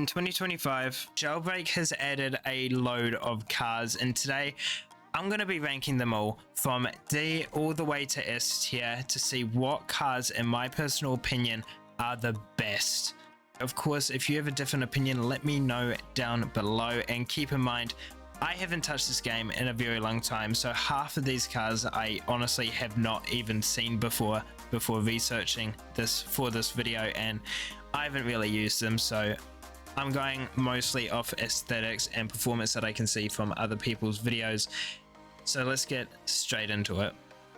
In 2025, Jailbreak has added a load of cars, and today I'm going to be ranking them all from D all the way to S tier to see what cars, in my personal opinion, are the best. Of course, if you have a different opinion, let me know down below, and keep in mind, I haven't touched this game in a very long time, so half of these cars I honestly have not even seen before researching this for this video, and I haven't really used them, so I'm going mostly off aesthetics and performance that I can see from other people's videos. So let's get straight into it.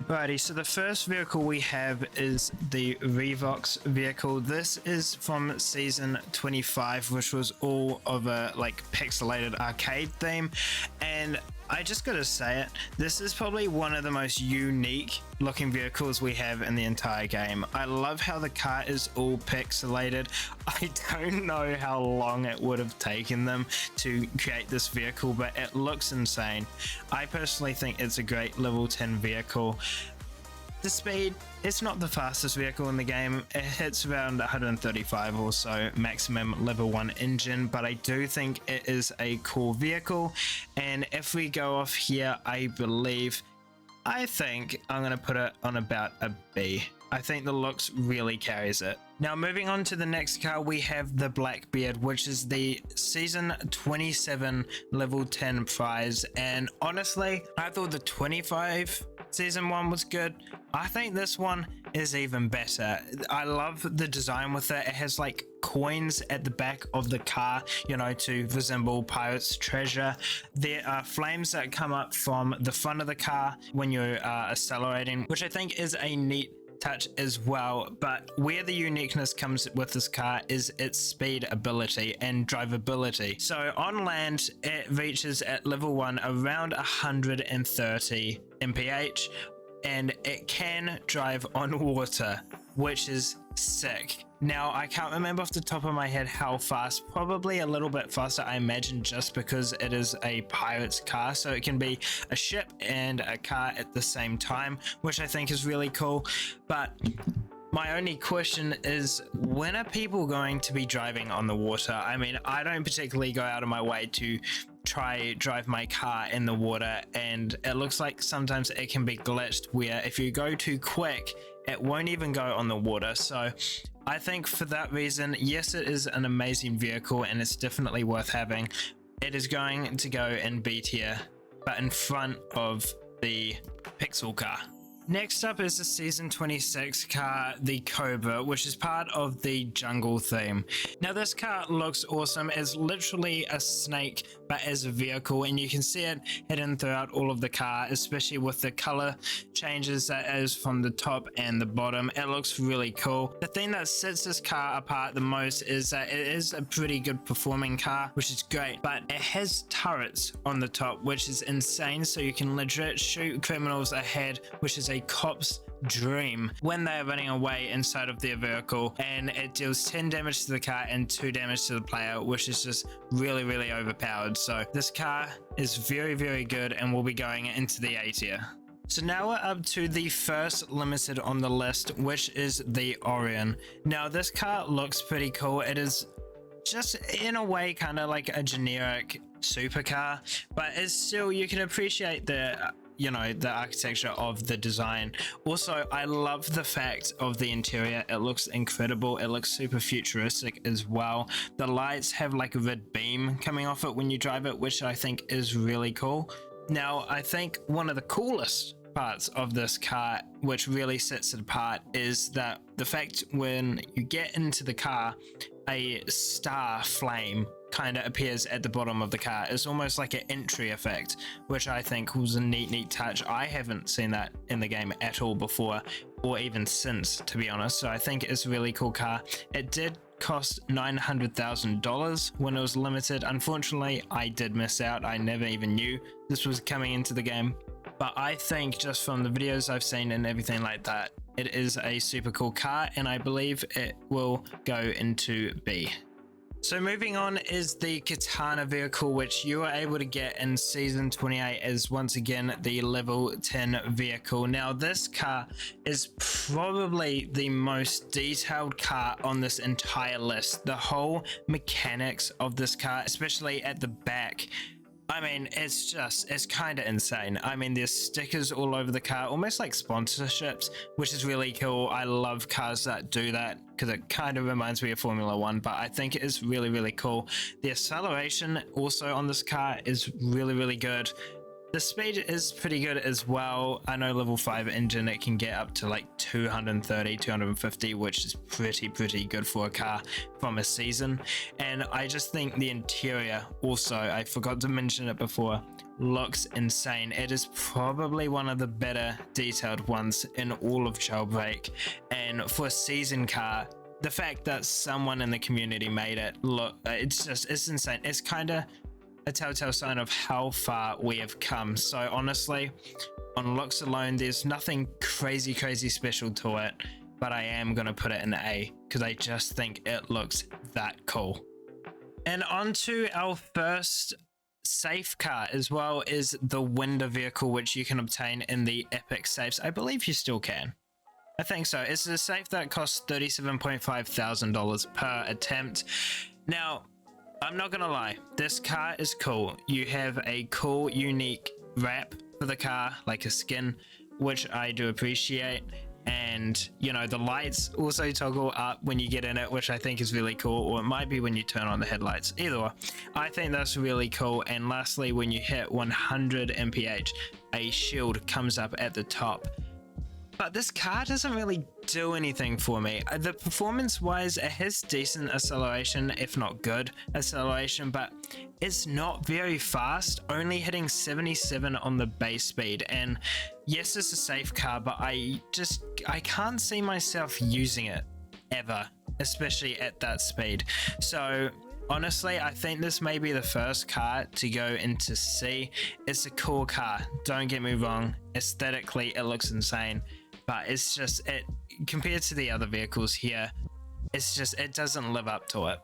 Alrighty, so the first vehicle we have is the reox vehicle. This is from season 25, which was all of a like pixelated arcade theme, and I just gotta say it, this is probably one of the most unique looking vehicles we have in the entire game. I love how the car is all pixelated. I don't know how long it would have taken them to create this vehicle, but it looks insane. I personally think it's a great level 10 vehicle. The speed, it's not the fastest vehicle in the game. It hits around 135 or so maximum level 1 engine, but I do think it is a cool vehicle. And if we go off here, I think I'm going to put it on about a B. I think the looks really carries it. Now moving on to the next car, we have the Blackbeard, which is the season 27 level 10 prize, and honestly I thought the 25 season one was good. I think this one is even better. I love the design with it. It has like coins at the back of the car, you know, to resemble pirates' treasure. There are flames that come up from the front of the car when you're accelerating, which I think is a neat touch as well. But where the uniqueness comes with this car is its speed ability and drivability. So on land it reaches at level 1 around 130 mph, and it can drive on water, which is sick. Now I can't remember off the top of my head how fast, probably a little bit faster I imagine, just because it is a pirate's car, so it can be a ship and a car at the same time, which I think is really cool. But my only question is, when are people going to be driving on the water? I mean, I don't particularly go out of my way to drive my car in the water, and it looks like sometimes it can be glitched where if you go too quick it won't even go on the water. So I think for that reason, yes, it is an amazing vehicle and it's definitely worth having. It is going to go in B tier, but in front of the Pixel car. Next up is the season 26 car, the Cobra, which is part of the jungle theme. Now this car looks awesome. It's literally a snake but as a vehicle, and you can see it hidden throughout all of the car, especially with the color changes that is from the top and the bottom. It looks really cool. The thing that sets this car apart the most is that it is a pretty good performing car, which is great, but it has turrets on the top, which is insane, so you can legit shoot criminals ahead, which is a cop's dream when they're running away inside of their vehicle, and it deals 10 damage to the car and 2 damage to the player, which is just really overpowered. So this car is very good and will be going into the A tier. So now we're up to the first limited on the list, which is the Orian. Now this car looks pretty cool. It is just in a way kind of like a generic supercar, but it's still, you can appreciate the the architecture of the design. Also, I love the fact of the interior. It looks incredible. It looks super futuristic as well. The lights have like a red beam coming off it when you drive it, which I think is really cool. Now I think one of the coolest parts of this car, which really sets it apart, is that the fact when you get into the car, a star flame kind of appears at the bottom of the car. It's almost like an entry effect, which I think was a neat touch. I haven't seen that in the game at all before, or even since, to be honest. So I think it's a really cool car. It did cost $900,000 when it was limited. Unfortunately, I did miss out. I never even knew this was coming into the game. But I think just from the videos I've seen and everything like that, it is a super cool car, and I believe it will go into B. So moving on is the Katana vehicle, which you are able to get in Season 28 as once again the level 10 vehicle. Now this car is probably the most detailed car on this entire list. The whole mechanics of this car, especially at the back, I mean, it's kind of insane. I mean, there's stickers all over the car, almost like sponsorships, which is really cool. I love cars that do that because it kind of reminds me of Formula One, but I think it is really, really cool. The acceleration also on this car is really, really good. The speed is pretty good as well. I know level 5 engine, it can get up to like 230, 250, which is pretty good for a car from a season. And I just think the interior also, I forgot to mention it before, looks insane. It is probably one of the better detailed ones in all of Jailbreak. And for a season car, the fact that someone in the community made it look, it's insane. It's kind of a telltale sign of how far we have come. So honestly, on looks alone, there's nothing crazy special to it, but I am going to put it in A because I just think it looks that cool. And on to our first safe car as well is the Window vehicle, which you can obtain in the epic safes. I believe you still can. I think so. It's a safe that costs $37,500 per attempt. Now, I'm not gonna lie, this car is cool. You have a cool, unique wrap for the car, like a skin, which I do appreciate. And, you know, the lights also toggle up when you get in it, which I think is really cool. Or it might be when you turn on the headlights. Either way, I think that's really cool. And lastly, when you hit 100 mph, a shield comes up at the top. But this car doesn't really do anything for me. The performance wise, it has decent acceleration, if not good acceleration, but it's not very fast, only hitting 77 on the base speed. And yes, it's a safe car, but I can't see myself using it ever, especially at that speed. So honestly, I think this may be the first car to go into C. It's a cool car, don't get me wrong. Aesthetically, it looks insane. But it's just, it compared to the other vehicles here, it's just, it doesn't live up to it.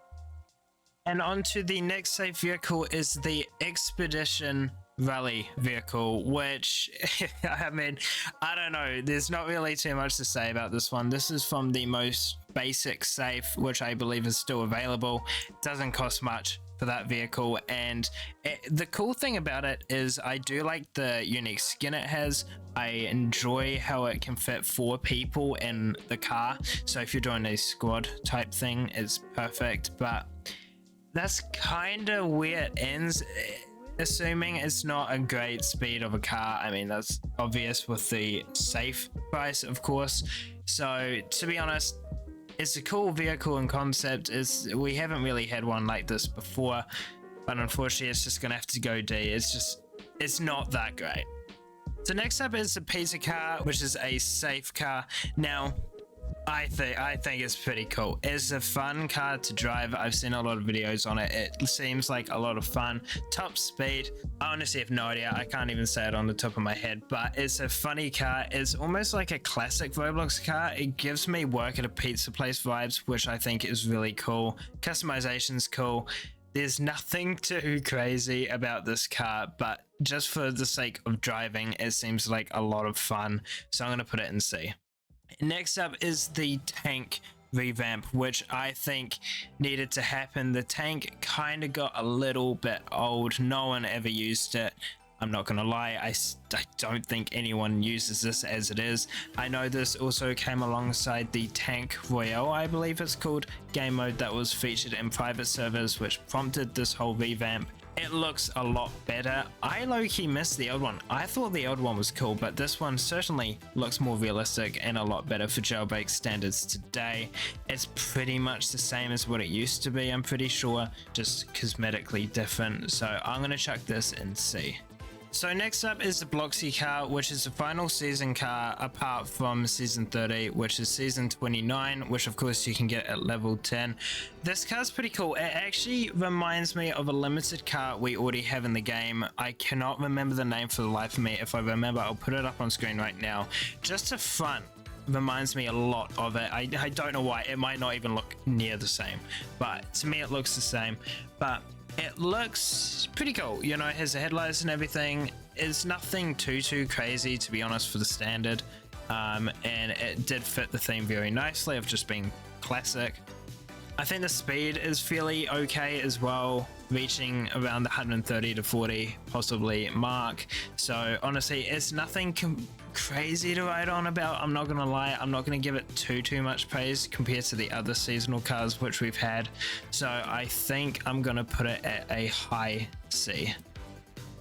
And on to the next safe vehicle is the Expedition Rally vehicle, which, I mean, I don't know, there's not really too much to say about this one. This is from the most basic safe, which I believe is still available. It doesn't cost much for that vehicle, and the cool thing about it is I do like the unique skin it has. I enjoy how it can fit 4 people in the car, so if you're doing a squad type thing, it's perfect. But that's kind of where it ends, assuming it's not a great speed of a car. I mean, that's obvious with the safe price, of course. So to be honest, it's a cool vehicle and concept. We haven't really had one like this before, but unfortunately it's just gonna have to go D. It's not that great. So next up is the pizza car, which is a safe car. Now, I think it's pretty cool. It's a fun car to drive. I've seen a lot of videos on it. It seems like a lot of fun. Top speed, I honestly have no idea. I can't even say it on the top of my head, but it's a funny car. It's almost like a classic Roblox car. It gives me work at a pizza place vibes, which I think is really cool. Customization's cool. There's nothing too crazy about this car, but just for the sake of driving, it seems like a lot of fun. So I'm going to put it in C. Next up is the tank revamp, which I think needed to happen. The tank kind of got a little bit old. No one ever used it. I'm not gonna lie, I don't think anyone uses this as it is. I know this also came alongside the Tank Royale, I believe it's called, game mode that was featured in private servers, which prompted this whole revamp. It looks a lot better. I low-key missed the old one. I thought the old one was cool, but this one certainly looks more realistic and a lot better for Jailbreak standards today. It's pretty much the same as what it used to be, I'm pretty sure, just cosmetically different. So I'm gonna chuck this in C. So next up is the Bloxy car, which is the final season car apart from season 30, which is season 29, which of course you can get at level 10. This car's pretty cool. It actually reminds me of a limited car we already have in the game. I cannot remember the name for the life of me. If I remember, I'll put it up on screen right now. Just a front reminds me a lot of it. I don't know why. It might not even look near the same, but to me it looks the same. But it looks pretty cool. You know, it has the headlights and everything. It's nothing too crazy, to be honest, for the standard. And it did fit the theme very nicely of just being classic. I think the speed is fairly okay as well, reaching around the 130 to 40 possibly mark. So honestly, it's nothing crazy to write on about. I'm not gonna lie, I'm not gonna give it too much praise compared to the other seasonal cars which we've had. So I think I'm gonna put it at a high C.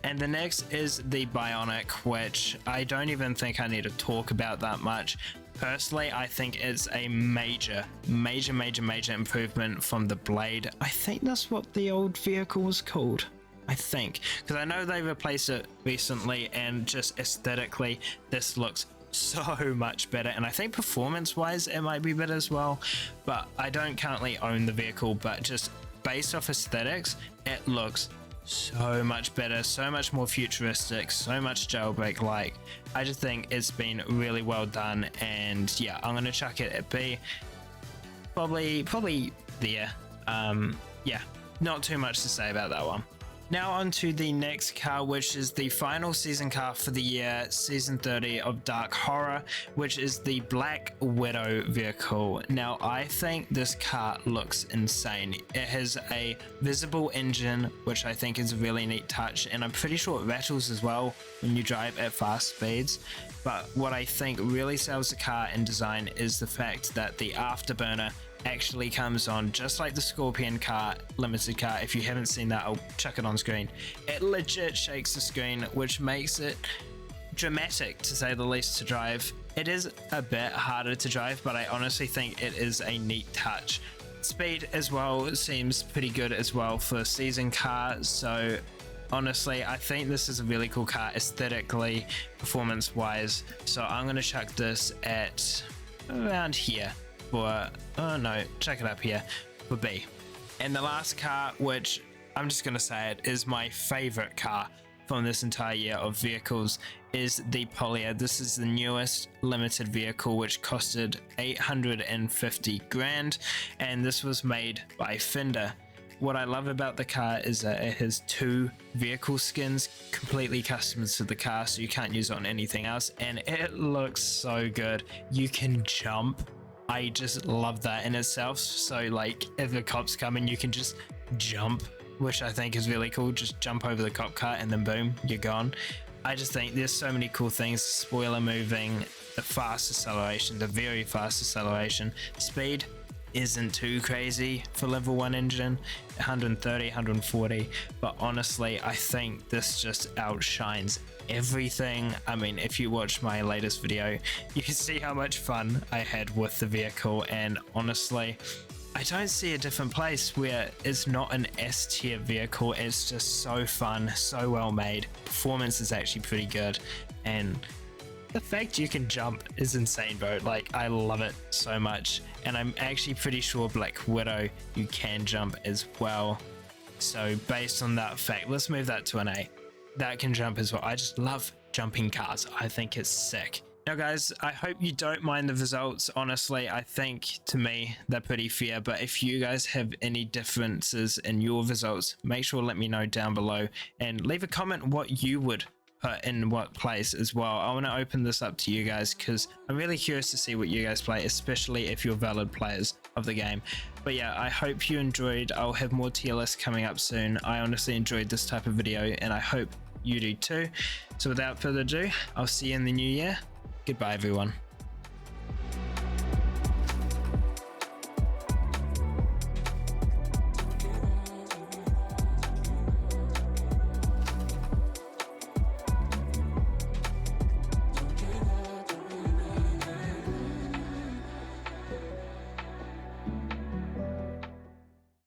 And the next is the Bionic, which I don't even think I need to talk about that much. Personally, I think it's a major improvement from the Blade. I think that's what the old vehicle was called. I think, because I know they replaced it recently, and just aesthetically, this looks so much better. And I think performance-wise, it might be better as well. But I don't currently own the vehicle, but just based off aesthetics, it looks so much better, so much more futuristic, so much jailbreak like. I just think it's been really well done, and yeah, I'm gonna chuck it at B. Probably there. Yeah, not too much to say about that one. Now on to the next car, which is the final season car for the year, season 30 of Dark Horror, which is the Black Widow vehicle. Now I think this car looks insane. It has a visible engine, which I think is a really neat touch, and I'm pretty sure it rattles as well when you drive at fast speeds. But what I think really sells the car in design is the fact that the afterburner actually comes on just like the Scorpion car, limited car. If you haven't seen that, I'll chuck it on screen. It legit shakes the screen, which makes it dramatic to say the least to drive. It is a bit harder to drive, but I honestly think it is a neat touch. Speed as well seems pretty good as well for a season car, so honestly I think this is a really cool car aesthetically, performance wise. So I'm gonna chuck this at around here for, oh no, check it up here for B. And the last car, which I'm just gonna say it is my favorite car from this entire year of vehicles, is the Polia. This is the newest limited vehicle, which costed 850 grand, and this was made by Fender. What I love about the car is that it has 2 vehicle skins completely custom to the car, so you can't use it on anything else, and it looks so good. You can jump. I just love that in itself. So like if the cops come in, you can just jump, which I think is really cool. Just jump over the cop car and then boom, you're gone. I just think there's so many cool things. Spoiler moving, the fast acceleration, the very fast acceleration. Speed isn't too crazy for level 1 engine, 130, 140, but honestly I think this just outshines everything. I mean, if you watch my latest video, you can see how much fun I had with the vehicle, and honestly I don't see a different place where it's not an S tier vehicle. It's just so fun, so well made. Performance is actually pretty good, and the fact you can jump is insane, bro. Like, I love it so much. And I'm actually pretty sure Black Widow, you can jump as well. So based on that fact, let's move that to an A. That can jump as well. I just love jumping cars. I think it's sick. Now guys, I hope you don't mind the results. Honestly, I think to me they're pretty fair, but if you guys have any differences in your results, make sure to let me know down below, and leave a comment what you would put in what place as well. I want to open this up to you guys because I'm really curious to see what you guys play, especially if you're valid players of the game. But yeah, I hope you enjoyed. I'll have more tier lists coming up soon. I honestly enjoyed this type of video, and I hope you do too. So without further ado, I'll see you in the new year. Goodbye everyone.